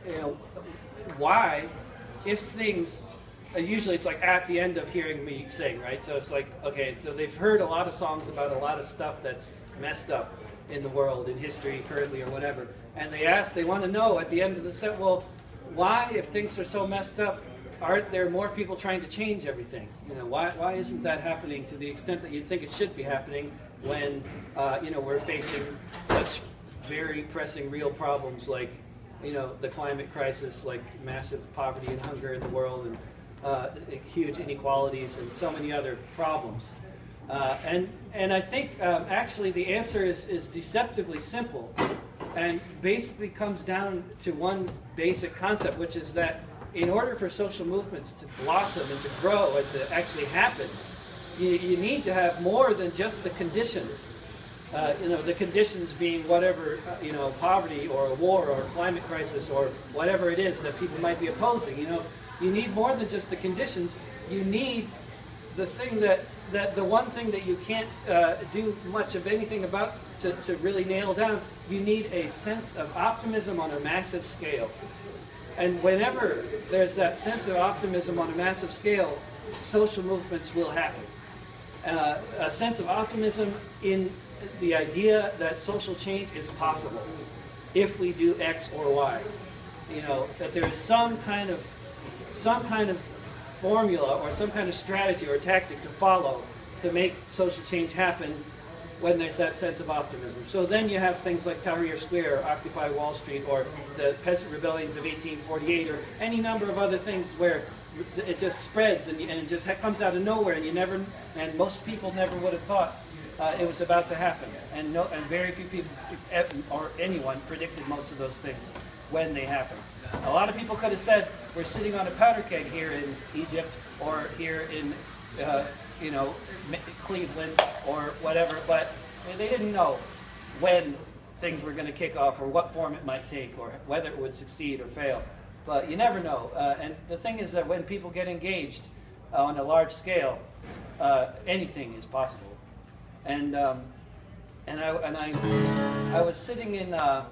you know, why, if things, usually it's like at the end of hearing me sing, right? So it's like, okay, so they've heard a lot of songs about a lot of stuff that's messed up in the world, in history, currently, or whatever. And they want to know at the end of the set, well, why, if things are so messed up, aren't there more people trying to change everything? You know, why isn't that happening to the extent that you'd think it should be happening when, you know, we're facing such very pressing real problems like, you know, the climate crisis, like massive poverty and hunger in the world, and huge inequalities and so many other problems. And I think actually the answer is deceptively simple, and basically comes down to one basic concept, which is that in order for social movements to blossom and to grow and to actually happen, you need to have more than just the conditions. You know, the conditions being whatever, you know, poverty or a war or a climate crisis or whatever it is that people might be opposing. You know, you need more than just the conditions. You need the thing that the one thing that you can't do much of anything about to really nail down. You need a sense of optimism on a massive scale. And whenever there's that sense of optimism on a massive scale, social movements will happen. A sense of optimism in the idea that social change is possible if we do X or Y. You know, that there is some kind of formula or some kind of strategy or tactic to follow to make social change happen when there's that sense of optimism. So then you have things like Tahrir Square, or Occupy Wall Street, or the peasant rebellions of 1848, or any number of other things where it just spreads and it just comes out of nowhere, and most people never would have thought it was about to happen. And very few people, or anyone, predicted most of those things when they happened. A lot of people could have said, we're sitting on a powder keg here in Egypt, or here in you know, Cleveland or whatever, but they didn't know when things were going to kick off or what form it might take or whether it would succeed or fail. But you never know. And the thing is that when people get engaged on a large scale, anything is possible. And I was sitting in. I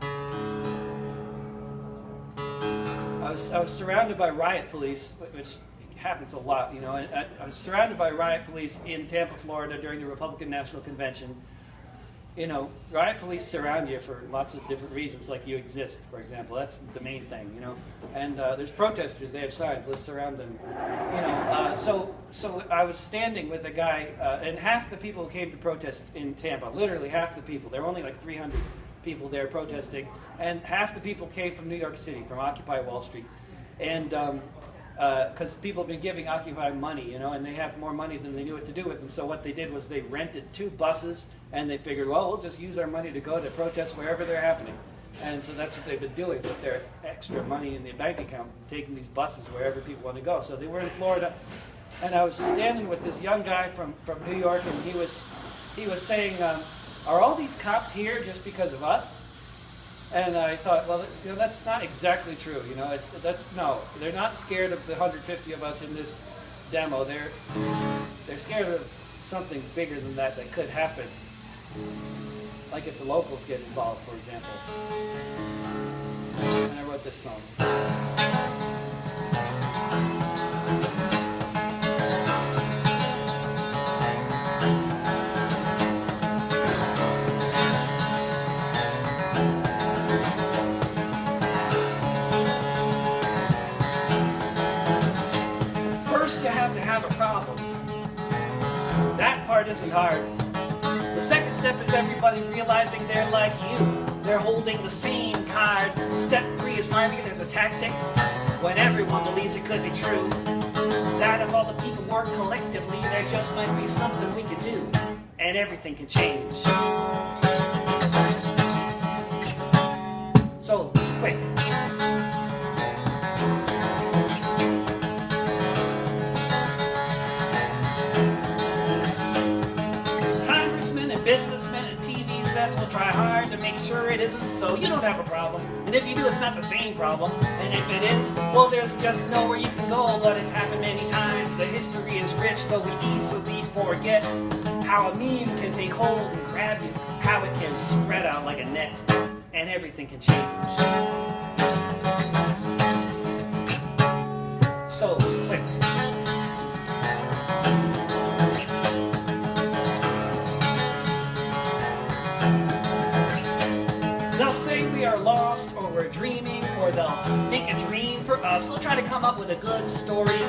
was surrounded by riot police, which happens a lot, you know. I was surrounded by riot police in Tampa, Florida during the Republican National Convention. You know, riot police surround you for lots of different reasons, like you exist, for example. That's the main thing, you know. And there's protesters, they have signs, let's surround them. You know, so I was standing with a guy, and half the people who came to protest in Tampa, literally half the people, there were only like 300 people there protesting, and half the people came from New York City, from Occupy Wall Street. And because people have been giving Occupy money, you know, and they have more money than they knew what to do with. And so what they did was they rented 2 buses, and they figured, well, we'll just use our money to go to protests wherever they're happening. And so that's what they've been doing with their extra money in their bank account, taking these buses wherever people want to go. So they were in Florida, and I was standing with this young guy from New York, and he was saying, are all these cops here just because of us? And I thought, well, you know, that's not exactly true. You know, no, they're not scared of the 150 of us in this demo. They're scared of something bigger than that could happen. Like if the locals get involved, for example. And I wrote this song. First, you have to have a problem. That part isn't hard. The second step is everybody realizing they're like you. They're holding the same card. Step 3 is finding there's a tactic when everyone believes it could be true. That if all the people work collectively, there just might be something we can do, and everything can change. So, quick. Businessmen and TV sets will try hard to make sure it isn't so. You don't have a problem. And if you do, it's not the same problem. And if it is, well, there's just nowhere you can go. But it's happened many times. The history is rich, though we easily forget how a meme can take hold and grab you, how it can spread out like a net, and everything can change. we're dreaming, or they'll make a dream for us. They'll try to come up with a good story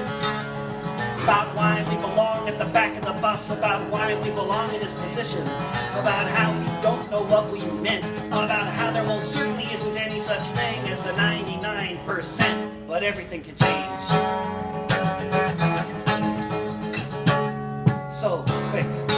about why we belong at the back of the bus, about why we belong in this position, about how we don't know what we meant, about how there most certainly isn't any such thing as the 99%, but everything can change. So quick.